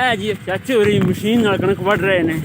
ਇਹ ਜੀ ਚਾਚੇ ਹੋਰੀ ਮਸ਼ੀਨ ਨਾਲ ਕਣਕ ਵੱਢ ਰਹੇ ਨੇ।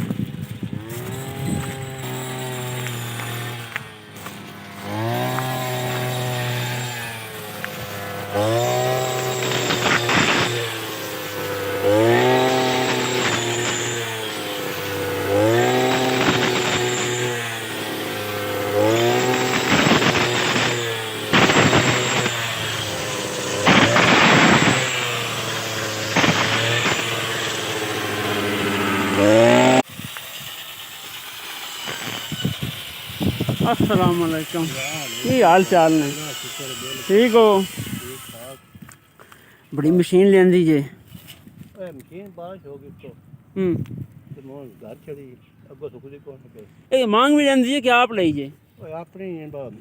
अस्सलाम वालेकुम, की हाल चाल ने? ठीक हो? बड़ी मशीन लेंदी जे। मशीन बारिश हो गई तो घर चली अगो सुख दी कौन पे ए मांग भी लेंदी जे कि आप लई जे? ओए अपनी है बात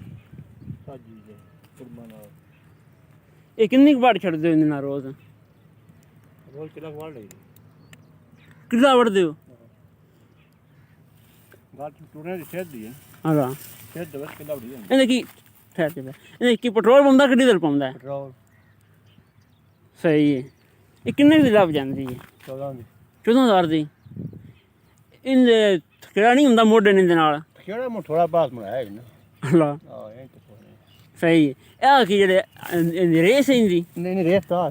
साजी जे कुर्बान आ ए कितनी बार छड़ दे ना रोज? रोज किला वाड़ ले किला वड़ दे गाल टूटने दी सेध दी है। हां सेध दस किला उड़ी है ਇਹਨੇ ਕੀ ਠਹਿਰ ਤੇ ਇਹਨੇ ਕੀ ਪੈਟਰੋਲ ਪਾਉਂਦਾ ਕਿ ਡੀਜ਼ਲ ਪਾਉਂਦਾ? पेट्रोल ਸਹੀ ਹੈ। ਇਹ ਕਿੰਨੇ ਦੀ ਲੱਭ ਜਾਂਦੀ ਹੈ? 14 ਦੀ 14000 ਦੀ। ਇਹਦੇ ਕਿਹੜਾ ਨਹੀਂ ਹੁੰਦਾ ਮੋਢੇ ਨੇ ਦੇ ਨਾਲ? ਕਿਹੜਾ ਮੋ ਥੋੜਾ ਪਾਸ ਬਣਾਇਆ ਹੈ ਨਾ। ਅੱਲਾ ਹਾਂ ਇਹ ਤਾਂ ਸਹੀ ਹੈ। ਇਹ ਕੀ ਜਿਹੜੇ ਰੇਸ ਇੰਦੀ? नहीं नहीं रेस था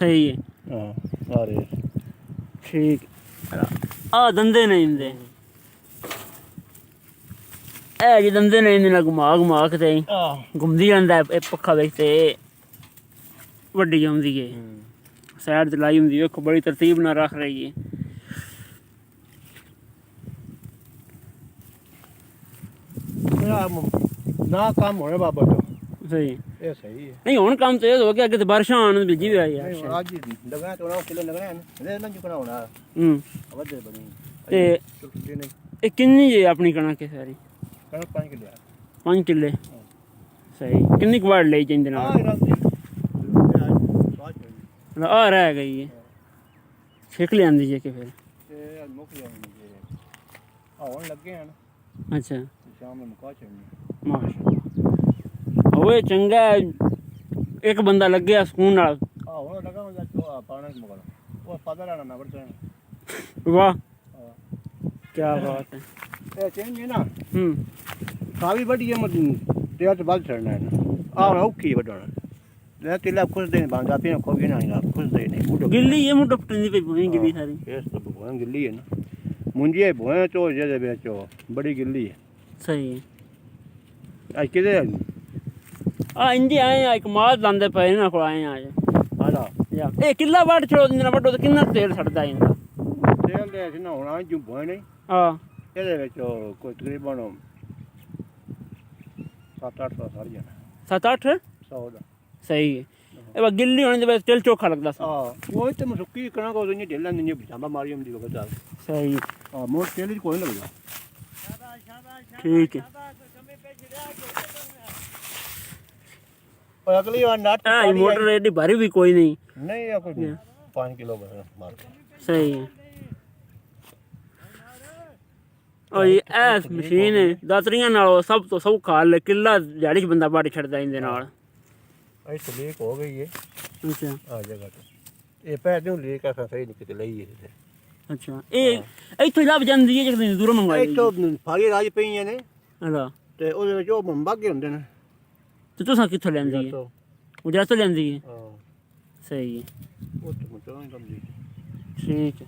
ਸਹੀ ਹੈ। हां आ रेस ਠੀਕ ਆ ਦੰਦੇ ਨੇ ਇੰਦੇ ਇਹ ਜੀ ਦੰਦੇ ਨੇ ਇੰਦੇ ਨਾਲ ਘੁਮਾ ਕੇ ਤੇ ਘੁੰਮਦੀ ਜਾਂਦਾ ਇਹ ਪੱਖਾ ਵਿੱਚ ਤੇ ਵੱਡੀ ਜਾਂਦੀ ਹੈ। ਸਾਈਡ ਤੇ ਲਾਈ ਹੁੰਦੀ ਵੇਖੋ ਬੜੀ ਤਰਤੀਬ ਨਾਲ ਰੱਖ ਰਹੀ ਹੈ। ना काम होने बाबा तो सही ये सही है नहीं हुण काम तो ये हो गया कि बारिश आने बिजी भी आई है। आज ही लगा तो 9 किलो लगना है ना ना जो होना अवध बनी ते छुट्टी नहीं ये कितनी है अपनी कणक है सारी? कणक 5 किलो 5 किले सही। कितनी कबाड़ ले जाइंदे ना? आ रह गई है छिक ले आंदी जे कि फिर ते मुक जानी जे आवन लगे हैं अच्छा शाम में मुका चढ़नी माशाल्लाह ओए चंगा एक बंदा लग गया सुकून नाल। हां वो लगा मैं तो पाने मगर वो पता लेना ना पड़ता है। वाह क्या बात है। ये चेंज है ना कावी बड़ी है मत तेरा तो बाल चढ़ना है ना आ औखी बड़ना ले तिला खुश दे बांधा पे को भी नहीं आप खुश दे नहीं बूढ़ो गिल्ली ये मुंडो पटनी पे भूई गिल्ली सारी केस तो भगवान गिल्ली है ना मुंजी है भोए तो जे बेचो बड़ी गिल्ली है सही है। आज किधर आ इंजे आए एक माल लांदे पे ना को आए आज आला या ए किला वाट छोड़ दिना बड़ो तो कितना तेल सड़दा इंदा तेल ले ना होना जो भोए नहीं हां ਇਹਦੇ ਵਿੱਚ ਕੋਈ ਤਕਰੀਬਨ 7-8 ਸਾਲ ਜਾਣਾ 7-8 100 ਦਾ सही है। ए बा गिल्ली होने दे तेल चोखा लगदा सा। ਹਾਂ ਉਹ ਤੇ ਮਸੁੱਕੀ ਕਣਾ ਕੋ ਨਹੀਂ ਢੇਲਾਂ ਨਹੀਂ ਬਚਾਂਬਾ ਮਾਰੀ ਹੁੰਦੀ ਵਗਤ ਆ सही ਹਾਂ ਮੋਰ ਤੇਲ ਹੀ ਕੋਈ ਨਹੀਂ ਲੱਗਦਾ ठीक है। और अगली बार नाट हां ये मोटर एडी भारी भी कोई नहीं नहीं या कोई 5 किलो मार के सही है। और ये ऐस मशीन है दातरियां नाल सब तो सौखा हाल किला दिहाड़ी च बंदा बाड़ी छड़दा इंदे नाल। ऐसे लीक हो गई है अच्छा आ जगह पे ये पैर जो लीक है सही निकल लई है अच्छा ए इथों ਲੱਭ ਜਾਂਦੀ ਹੈ ਜਿਹੜੀ ਦੂਰੋਂ ਮੰਗਵਾਈ ਇਹ ਤੋਂ ਫਾਰੀ ਰਾਜ ਪਈਆਂ ਨੇ ਅੱਛਾ ਤੇ ਉਹਦੇ ਵਿੱਚ ਉਹ ਬੰਬਾਗੇ ਹੁੰਦੇ ਨੇ ਤੇ ਤੁਸੀਂ ਕਿੱਥੋਂ ਲੈਂਦੀ ਹੈ? ਉਹ ਜਾਂ ਤੋਂ ਲੈਂਦੀ ਹੈ ਹਾਂ ਸਹੀ ਹੈ ਉਹ ਤੋਂ ਮਤਲਬ ਕੰਮ ਜੀ ਠੀਕ ਹੈ।